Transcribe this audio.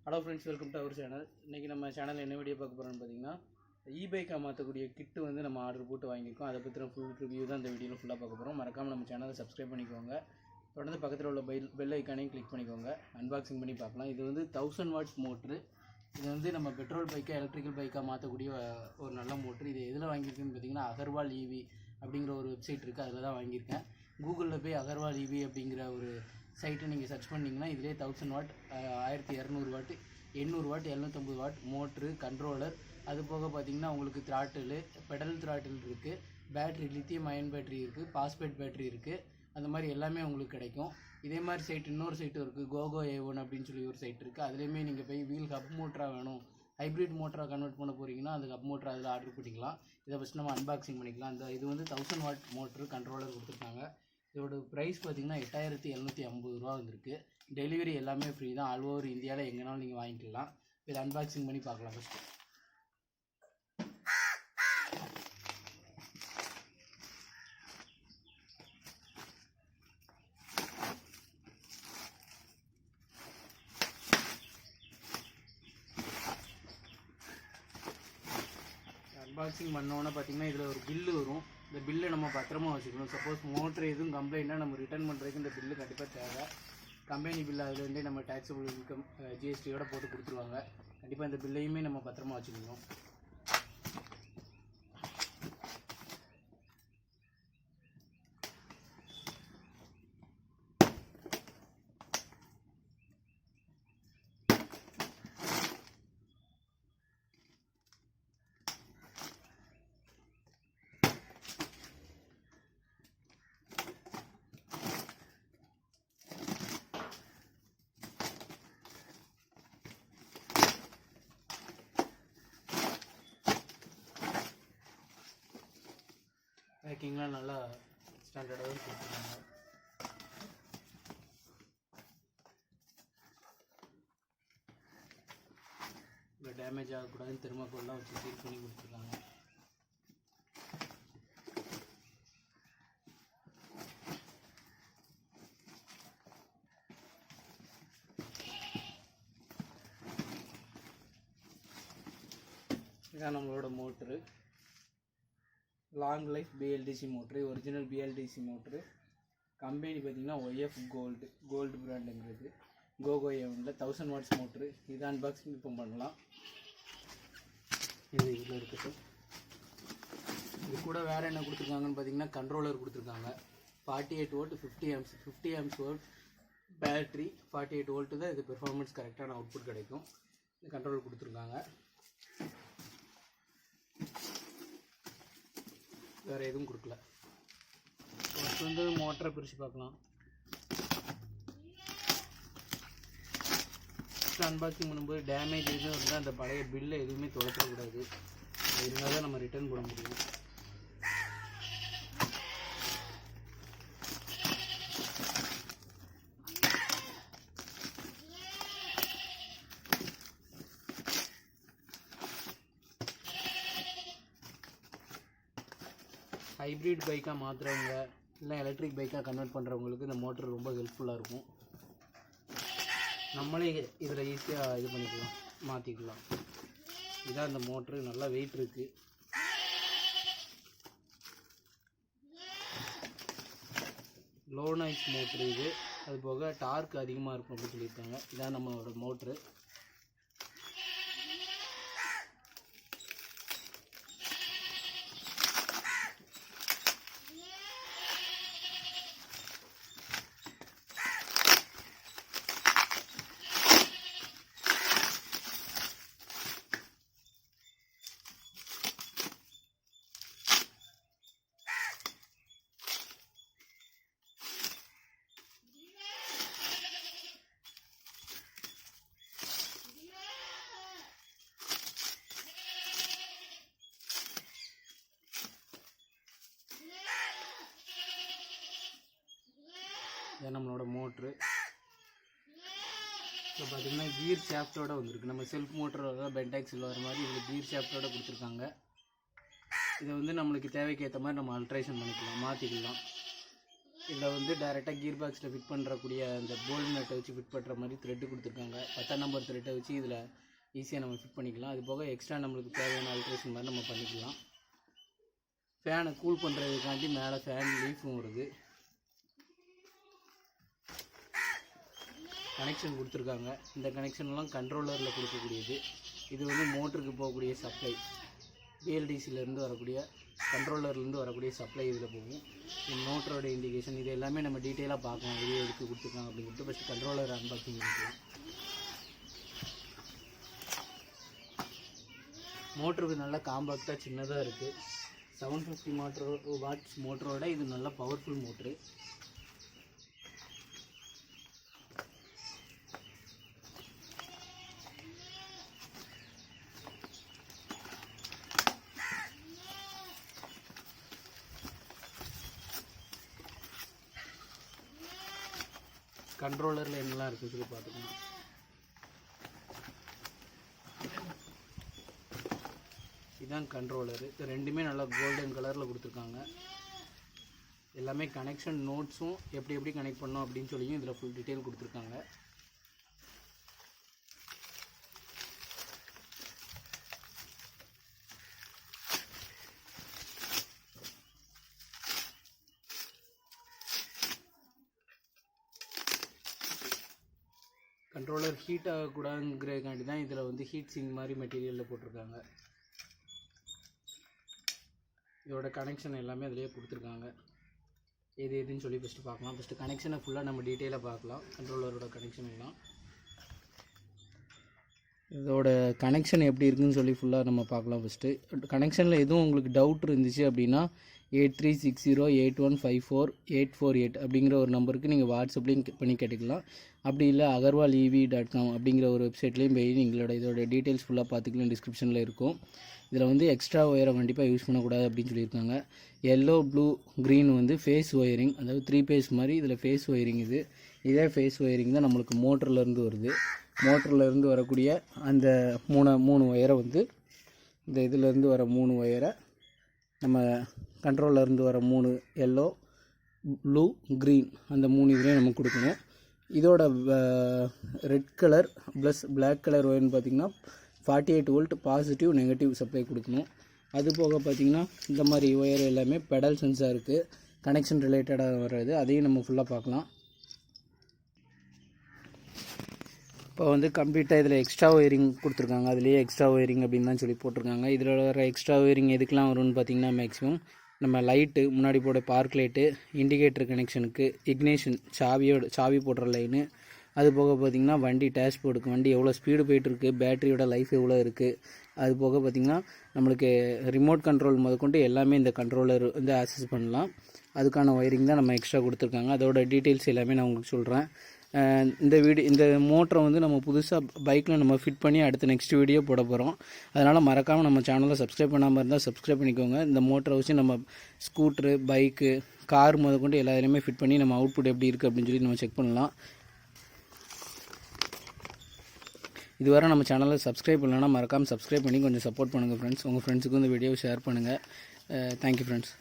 Hello friends, welcome to our channel. இன்றைக்கி நம்ம சேனலில் என்ன வீடியோ பார்க்க போகிறோம்னு பார்த்தீங்கன்னா, இபைக்காக மாற்றக்கூடிய கிட்டு வந்து நம்ம ஆர்டர் போட்டு வாங்கியிருக்கோம். அதை பற்றின ஃபுல் ரிவ்யூ தான் இந்த வீடியோவில் ஃபுல்லாக பார்க்க போகிறோம். மறக்காமல் நம்ம சேனலை சப்ஸ்கிரைப் பண்ணிக்கோங்க. தொடர்ந்து பக்கத்தில் உள்ள பெல் ஐக்கானையும் கிளிக் பண்ணிக்கோங்க. அன்பாக்சிங் பண்ணி பார்க்கலாம். இது வந்து 1000 வாட் மோட்ரு. இது வந்து நம்ம பெட்ரோல் பைக்கை எலக்ட்ரிக்கல் பைக்காக மாற்றக்கூடிய ஒரு நல்ல மோட்ரு. இது எதில் வாங்கியிருக்குன்னு பார்த்தீங்கன்னா, அகர்வால் இவி அப்படிங்கிற ஒரு வெப்சைட் இருக்குது, அதில் தான் வாங்கியிருக்கேன். கூகுளில் போய் அகர்வால் இவி அப்படிங்கிற ஒரு சைட்டை நீங்கள் சர்ச் பண்ணிங்கன்னா இதிலே 1000 what, 1200 what, 800 what, 750 what motor, controller, அது போக பார்த்தீங்கன்னா உங்களுக்கு த்ராட்டிலு, பெடல் த்ராட்டில் இருக்குது, பேட்ரி, லித்தியம் அயன் பேட்ரி இருக்குது, பாஸ்பேட் பேட்ரி இருக்குது. அந்த மாதிரி எல்லாமே உங்களுக்கு கிடைக்கும். இதே மாதிரி சைட் இன்னொரு சைட்டும் இருக்குது, கோகோ A1 அப்படின்னு சொல்லி ஒரு சைட் இருக்குது. அதுலேயுமே நீங்கள் போய் வீல் ஹப் மோட்டராக வேணும், ஹைப்ரிட் மோட்டராக கன்வெர்ட் பண்ண போகிறீங்கன்னா அந்த ஹப் மோட்டர் அதில் ஆர்டர் பண்ணிக்கலாம். இதை ஃபஸ்ட் நம்ம அன்பாக்சிங் பண்ணிக்கலாம். இது வந்து 1000 வாட் மோட்ரு, கண்ட்ரோலர் கொடுத்துருக்காங்க. இதோட ப்ரைஸ் பார்த்தீங்கன்னா 8750 ரூபா வந்துருக்கு. டெலிவரி எல்லாமே ஃப்ரீ தான். ஆல் ஓவர் இந்தியாவில் எங்கேனாலும் நீங்கள் வாங்கிக்கலாம். இதை அன்பாக்சிங் பண்ணி பார்க்கலாம். ஃபஸ்ட்டு அன்பாக்சிங் பண்ணோன்னே பார்த்தீங்கன்னா இதில் ஒரு பில்லு வரும். இந்த பில்லை நம்ம பத்திரமா வச்சுக்கணும். சப்போஸ் மோட்ரு எதுவும் கம்ப்ளைண்ட்னா நம்ம ரிட்டர்ன் பண்ணுறதுக்கு இந்த பில்லு கண்டிப்பாக தேவை. கம்பெனி பில்லு அதுலேருந்தே நம்ம டேக்ஸபிள் இன்கம் ஜிஎஸ்டியோட போட்டு கொடுத்துருவாங்க. கண்டிப்பாக இந்த பில்லையுமே நம்ம பத்திரமா வச்சுக்கணும். பேக்கிங்லாம் நல்லா ஸ்டாண்டர்டாக கொடுத்துருக்காங்க. இல்லை டேமேஜ் ஆகக்கூடாதுன்னு தெர்மாக்கோல்லாம் வச்சு சீல் பண்ணி கொடுத்துருக்காங்க. இதான் நம்மளோட motor, long life Bldc motor, original Bldc motor. Company பார்த்திங்கன்னா OF கோல்டு பிராண்டுங்கிறது. கோகோ A1 1000 வாட்ஸ் மோட்ரு. இது அன்பாக்சிங் இப்போ பண்ணலாம். இது இதில் இருக்குது. இது கூட வேறு என்ன கொடுத்துருக்காங்கன்னு பார்த்தீங்கன்னா கண்ட்ரோலர் கொடுத்துருக்காங்க. 48 volt 50 amps volt battery, 48 volt தான் இது பெர்ஃபார்மன்ஸ் கரெக்டான அவுட்புட் கிடைக்கும். இந்த கண்ட்ரோலர் கொடுத்துருக்காங்க. வேறு எதுவும் கொடுக்கல. ஃபஸ்ட் வந்து மோட்டரை பிரித்து பார்க்கலாம். ஃபஸ்ட்டு அன்பாக்சிங் பண்ணும்போது டேமேஜ் எதுவும் இருந்தால் அந்த பழைய பில்லை எதுவுமே தொலைச்சிடக்கூடாது. இருந்தால் தான் நம்ம ரிட்டர்ன் பண்ண முடியும். ஹைப்ரிட் பைக்காக மாற்றுறவங்க இல்லை எலக்ட்ரிக் பைக்காக கன்வெர்ட் பண்ணுறவங்களுக்கு இந்த மோட்டர் ரொம்ப ஹெல்ப்ஃபுல்லாக இருக்கும். நம்மளே இதில் ஈஸியாக இது பண்ணிக்கலாம், மாற்றிக்கலாம். இதான் இந்த மோட்ரு. நல்லா வெயிட் இருக்குது. லோ நாய்ஸ் மோட்ரு இது. அது போக டார்க் அதிகமாக இருக்கும் அப்படின்னு சொல்லியிருக்காங்க. இதான் நம்மளோட மோட்ரு. இது நம்மளோட மோட்ரு. இப்போ பார்த்திங்கன்னா கீர் ஷாஃப்டோடு வந்திருக்கு. நம்ம செல்ஃப் மோட்டரோட பென்டாக்ஸில் வர மாதிரி இதில் கீர் ஷாஃப்டோடு கொடுத்துருக்காங்க. இதை வந்து நம்மளுக்கு தேவைக்கு ஏற்ற மாதிரி நம்ம அல்ட்ரேஷன் பண்ணிக்கலாம், மாற்றிக்கலாம். இதில் வந்து டைரெக்டாக கீர் பாக்ஸில் ஃபிட் பண்ணுறக்கூடிய அந்த போல்ட் நட்டை வச்சு ஃபிட் பண்ணுற மாதிரி த்ரெட்டு கொடுத்துருக்காங்க. 10ஆம் நம்பர் த்ரெட்டை வச்சு இதில் ஈஸியாக நம்ம ஃபிட் பண்ணிக்கலாம். அது போக எக்ஸ்ட்ரா நம்மளுக்கு தேவையான ஆல்ட்ரேஷன் மாதிரி நம்ம பண்ணிக்கலாம். ஃபேனை கூல் பண்ணுறதுக்காண்டி மேலே ஃபேன் லீஃபும் வருது. கனெக்ஷன் கொடுத்துருக்காங்க. இந்த கனெக்ஷன்லாம் கண்ட்ரோலரில் கொடுக்கக்கூடியது. இது வந்து மோட்டருக்கு போகக்கூடிய சப்ளை, பிஎல்டிசிலேருந்து வரக்கூடிய கண்ட்ரோலர்லேருந்து வரக்கூடிய சப்ளை இதில் போகும். மோட்டரோட இண்டிகேஷன் இது எல்லாமே நம்ம டீட்டெயிலாக பார்க்கலாம். இது எதுக்கு கொடுத்துருக்காங்க அப்படின்னு சொல்லிட்டு ஃபஸ்ட்டு கண்ட்ரோலர் அன்பாக்சிங் பண்ணிக்கலாம். மோட்டருக்கு நல்லா காம்பாக்டாக சின்னதாக இருக்குது. 750 வாட்ஸ் மோட்டரோட இது நல்ல பவர்ஃபுல் மோட்ரு. கண்ட்ரோலரில் என்னெல்லாம் இருக்குது சொல்லி பார்த்துக்கணும். இதுதான் கண்ட்ரோலரு. இது ரெண்டுமே நல்லா கோல்டன் கலரில் கொடுத்துருக்காங்க. எல்லாமே கனெக்ஷன் நோட்ஸும் எப்படி கனெக்ட் பண்ணோம் அப்படின்னு சொல்லியும் இதில் ஃபுல் டீட்டெயில் கொடுத்துருக்காங்க. கண்ட்ரோலர் ஹீட் ஆகக்கூடாதுங்கிறதுக்காண்டி தான் இதில் வந்து ஹீட் சிங் மாதிரி மெட்டீரியலில் போட்டிருக்காங்க. இதோட கனெக்ஷன் எல்லாமே அதிலேயே கொடுத்துருக்காங்க. எதுன்னு சொல்லி ஃபஸ்ட்டு பார்க்கலாம். ஃபஸ்ட்டு கனெக்ஷனை ஃபுல்லாக நம்ம டீட்டெயிலாக பார்க்கலாம். கண்ட்ரோலரோட கனெக்ஷன் எல்லாம் இதோட கனெக்ஷன் எப்படி இருக்குதுன்னு சொல்லி ஃபுல்லாக நம்ம பார்க்கலாம். ஃபஸ்ட்டு கனெக்ஷனில் எதுவும் உங்களுக்கு டவுட் இருந்துச்சு அப்படின்னா 8360815448 அப்படிங்கிற ஒரு நம்பருக்கு நீங்கள் வாட்ஸ்அப்லேயும் பண்ணி கேட்டுக்கலாம். அப்படி இல்லை agarwalev.com அப்படிங்கிற ஒரு வெப்சைட்லேயும் போய் இதோட டீட்டெயில்ஸ் ஃபுல்லாக பார்த்துக்கலாம். டிஸ்கிரிப்ஷனில் இருக்கும். இதில் வந்து எக்ஸ்ட்ரா ஒயரை கண்டிப்பாக யூஸ் பண்ணக்கூடாது அப்படின்னு சொல்லியிருக்காங்க. எல்லோ ப்ளூ க்ரீன் வந்து ஃபேஸ் ஒயரிங், அதாவது 3 பேஸ் மாதிரி இதில் ஃபேஸ் ஒயரிங். இதே ஃபேஸ் ஒயரிங் தான் நம்மளுக்கு மோட்டர்லேருந்து வருது. மோட்டர்லேருந்து வரக்கூடிய அந்த மூணு ஒயரை வந்து இந்த இதிலேருந்து வர 3 ஒயரை நம்ம கண்ட்ரோலருந்து வர 3 எல்லோ ப்ளூ க்ரீன் அந்த 3 இதுலேயும் நம்ம கொடுக்கணும். இதோட red colour plus black colour ஒயர்னு பார்த்திங்கன்னா 48 வோல்ட் பாசிட்டிவ் நெகட்டிவ் சப்ளை கொடுக்கணும். அது போக பார்த்திங்கன்னா இந்த மாதிரி ஒயர் எல்லாமே பெடல் சென்சாருக்கு கனெக்ஷன் ரிலேட்டடாக வர்றது. அதையும் நம்ம ஃபுல்லாக பார்க்கலாம். இப்போ வந்து கம்ப்ளீட்டாக இதில் எக்ஸ்ட்ரா ஒயரிங் கொடுத்துருக்காங்க. அதுலேயே எக்ஸ்ட்ரா ஒயரிங் அப்படின்னு தான் சொல்லி போட்டிருக்காங்க. இதில் வர எக்ஸ்ட்ரா ஒயரிங் எதுக்கெலாம் வரும்னு பார்த்திங்கன்னா மேக்ஸிமம் நம்ம லைட்டு முன்னாடி போட பார்க் லைட்டு, இண்டிகேட்டர் கனெக்ஷனுக்கு, இக்னேஷன் சாவி போடுற லைனு, அது போக பார்த்திங்கன்னா வண்டி டேஷ்போர்டுக்கு, வண்டி எவ்வளோ ஸ்பீடு போய்ட்டுருக்கு, பேட்டரியோட லைஃப் எவ்வளோ இருக்குது, அது போக பார்த்திங்கன்னா நம்மளுக்கு ரிமோட் கண்ட்ரோல் முதற்கொண்டு எல்லாமே இந்த கண்ட்ரோலர் வந்து ஆக்சஸ் பண்ணலாம். அதுக்கான ஒயரிங் தான் நம்ம எக்ஸ்ட்ரா கொடுத்துருக்காங்க. அதோட டீட்டெயில்ஸ் எல்லாமே நான் உங்களுக்கு சொல்கிறேன். இந்த மோட்டரை வந்து நம்ம புதுசாக பைக்கில் நம்ம ஃபிட் பண்ணி அடுத்த நெக்ஸ்ட் வீடியோ போட போகிறோம். அதனால் மறக்காமல் நம்ம சேனலை சப்ஸ்கிரைப் பண்ணாமல் இருந்தால் சப்ஸ்கிரைப் பண்ணிக்கோங்க. இந்த மோட்டரை வச்சு நம்ம ஸ்கூட்ரு, பைக்கு, கார் முதற்கொண்டு எல்லா இதுலையுமே ஃபிட் பண்ணி நம்ம அவுட்புட் எப்படி இருக்குது அப்படின்னு சொல்லி நம்ம செக் பண்ணலாம். இதுவரை நம்ம சேனலை சப்ஸ்கிரைப் பண்ணலன்னா மறக்காமல் சப்ஸ்கிரைப் பண்ணி கொஞ்சம் சப்போர்ட் பண்ணுங்கள் ஃப்ரெண்ட்ஸ். உங்கள் ஃப்ரெண்ட்ஸுக்கும் இந்த வீடியோவை ஷேர் பண்ணுங்கள். Thank you friends.